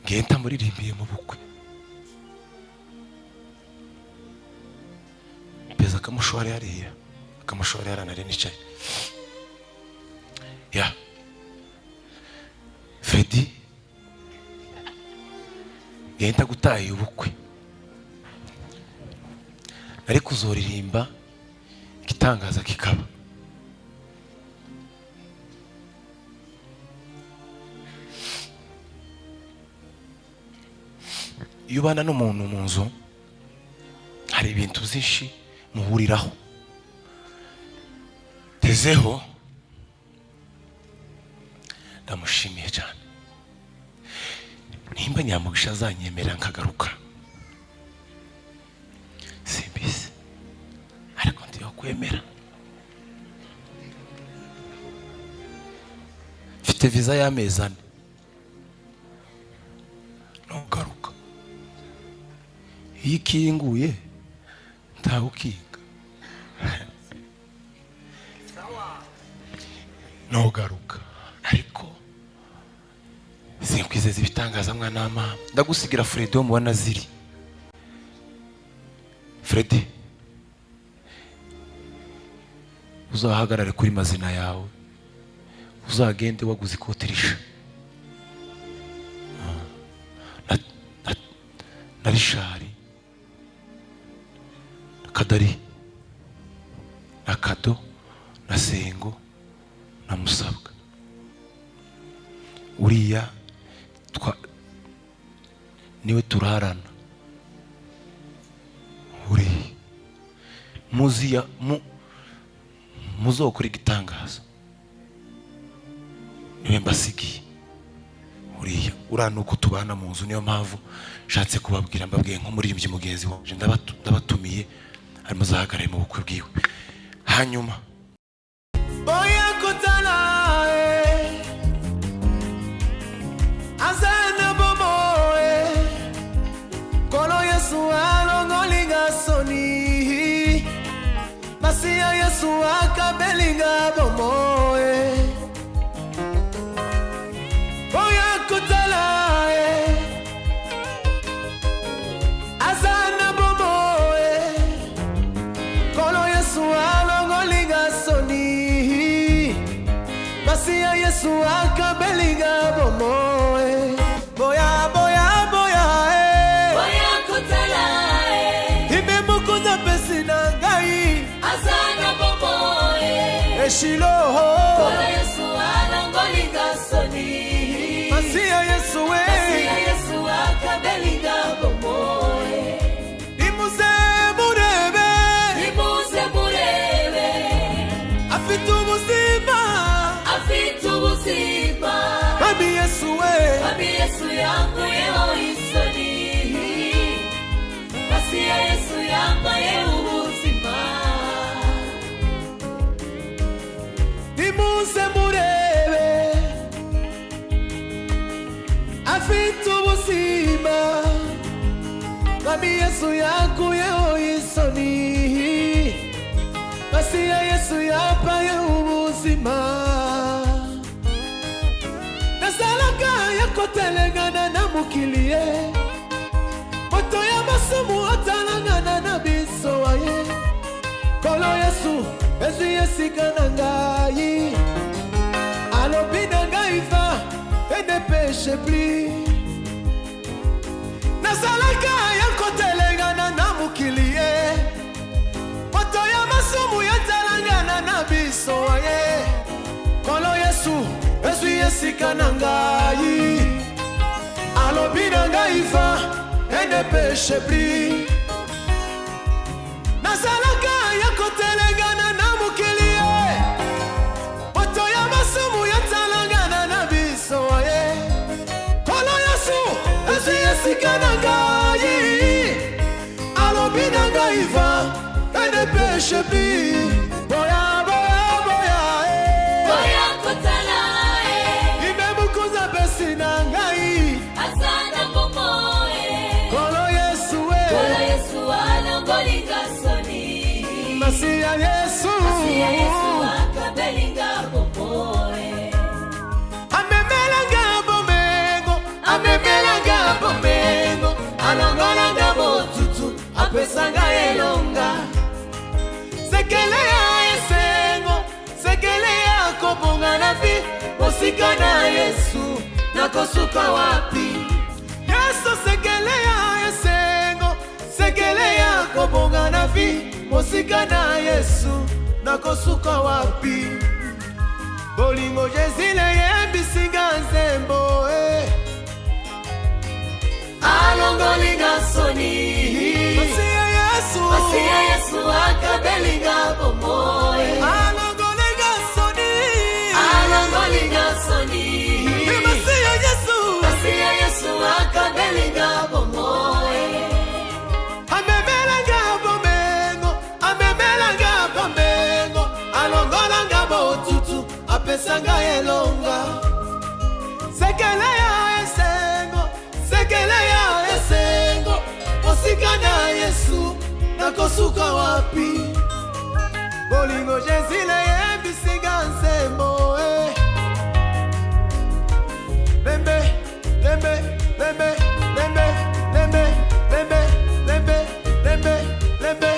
ngenda muririmbiye mu bukwe peza kamushwari hariya akamushwari yaranare nicaye ya Freddy ngenda gutaye ubukwe ariko uzoririmba igitangaza kikaba iyo ubana n'umuntu mu nzu hari ibintu byinshi muhuriraho tezeho ndamushimiye cyane nimba Nyamugisha azanyemerera nkagaruka simbizi ariko ndiyo kwemera mfite visa y'amezi 4 ntugaruka iyo ikinguye ntawe ukinga ntugaruka ariko sinkwizeza ibitangaza mwana w'amama ndagusigira Freddy wo mu Banaziri Freddy uzahagarare kuri mazina yawe uzagende waguze ikote risha na Rishari Kadari na Kado na Sengo na Musabwa uriya niwe turarana uri muziya muzokora igitangaza niwe mbasigiye uriya urana uko tubana mu nzu niyo mpamvu shatse kubabwira mbabwiye nk'umuririmbyi mugenzi wanje ndabatumiye ari muzahagarare mu bukwe bwiwe hanyuma oya kutana azana bomoe kono Yesu alongolinga soni Masia Yesu akabelinga bomoe oya kutana azana bomoe kono Yesu alongolinga soni Masia Yesu akabelinga bomoe boya boya boya boya kutala ibe mukuza pesina ngai azana bomoe eshilo kono Yesu alongolinga soni Masia Yesu Masia Yesu akabelinga bomoe imuze murebe afitu ubuzima Mami Yesu Mami Yesu yankuyeho isoni Masia Yesu yambaye ubuzima nimuze murebe afitu ubuzima Mami Yesu yankuyeho isoni Masia Yesu yambaye ubuzima Nazalaka yakotelengana na mukilie Moto ya masumu atalangana na biso waye Kolo Yesu Yesu yesikana ngai Alobina ngai va et ne péche plus Nazalaka yakotelengana na mukilie Moto ya masumu atalangana na biso waye Kolo Yesu Yesu yesikana ngai Alobina ngai va et ne péche plus Nazalaka yakotelengana na mukilie Moto ya masumu yatalangana na biso ye Kolo Yesu Yesu yesikana ngai Alobina ngai va et ne péche plus Boya boya boya boya kutala Imemukuza pesina ngai azana bomoe Kolo Yesu alongolinga soni Masia Yesu akabelinga bomoe amemelanga bomengo amemelanga bonga na vi mosika na Yesu nakosuka wapi? Yesu sekelea esengo, sekelea kobonga na vi mosika na Yesu nakosuka wapi? Bolingo Jezile yembisinga nzembo alongolinga soni Masiya Yesu akabelinga bomoe alongolinga soni Masiya Yesu akabelinga bomoe amemelanga bomengo alongolanga botutu apesanga elonga sekelea esengo mosika na Yesu nakosuka wapi? Bolingo Jezile yembisinga nzembo lembe lembe lembe lembe lembe lembe lembe lembe lembe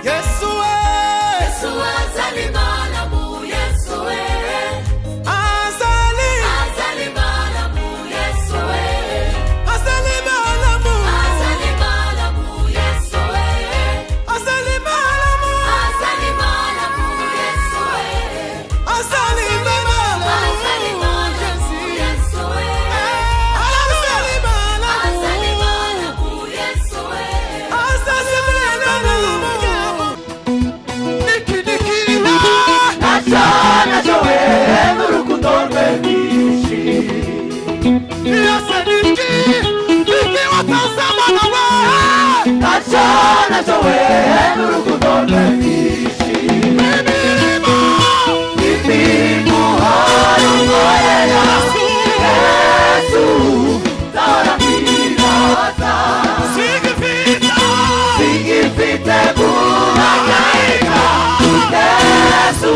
Yesu azali malamu Yesu azali malamu Yesu azali malamu Yesu azali malamu Yesu azali malamu Yesu Achana jowe nurukundo rwemishi Yasadiki Diki watazama nawe Achana jowe nurukundo rwemishi Mimimo harungoyena Yesu Tara mirata Sigifite bunagaika Yesu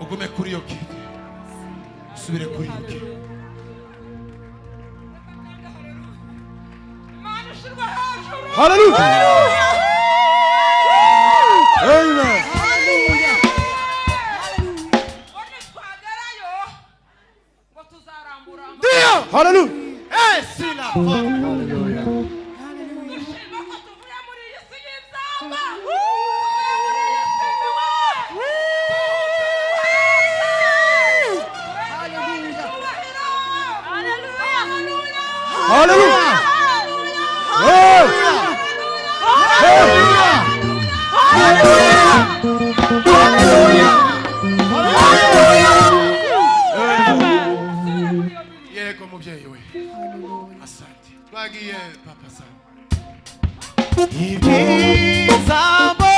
ugume kuri yoke subire kuri yoke Hallelujah Amen Hallelujah sina Hallelujah Hallelujah. Hallelujah. Hallelujah. Hallelujah. Hallelujah. Yego mubyeyi we. Asante. Twagiye papa sana. Ibizabo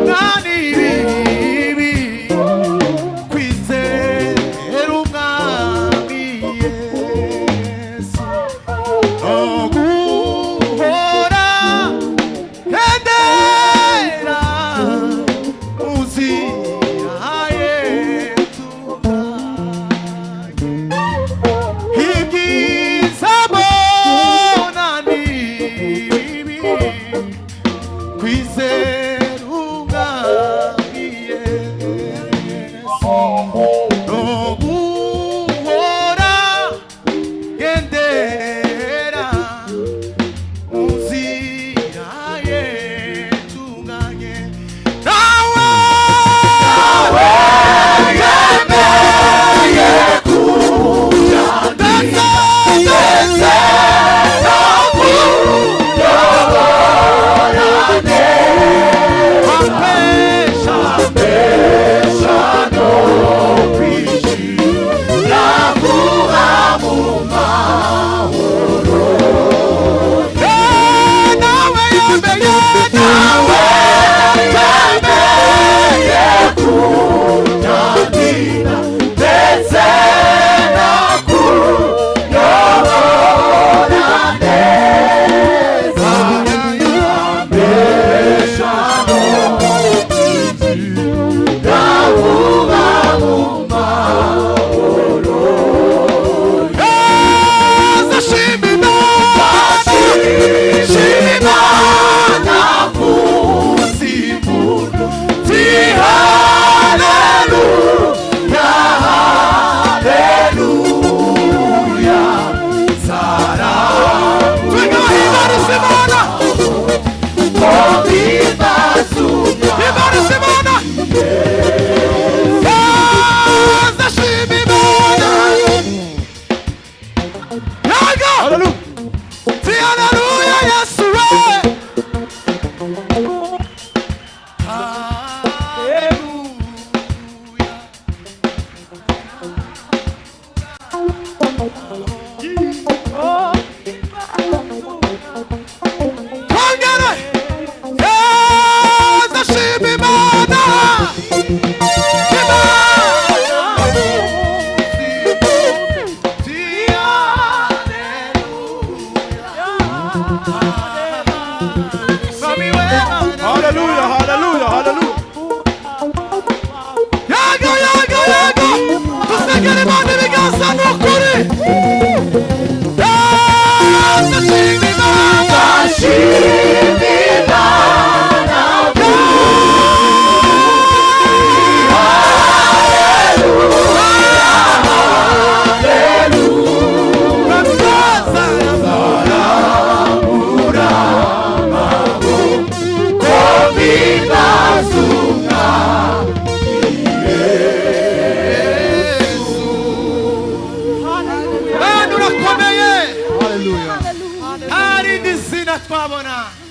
nani bibi kwizera umwami Yesu. Oguhora hedera uzira Yesu. Ibizabo nani bibi twabona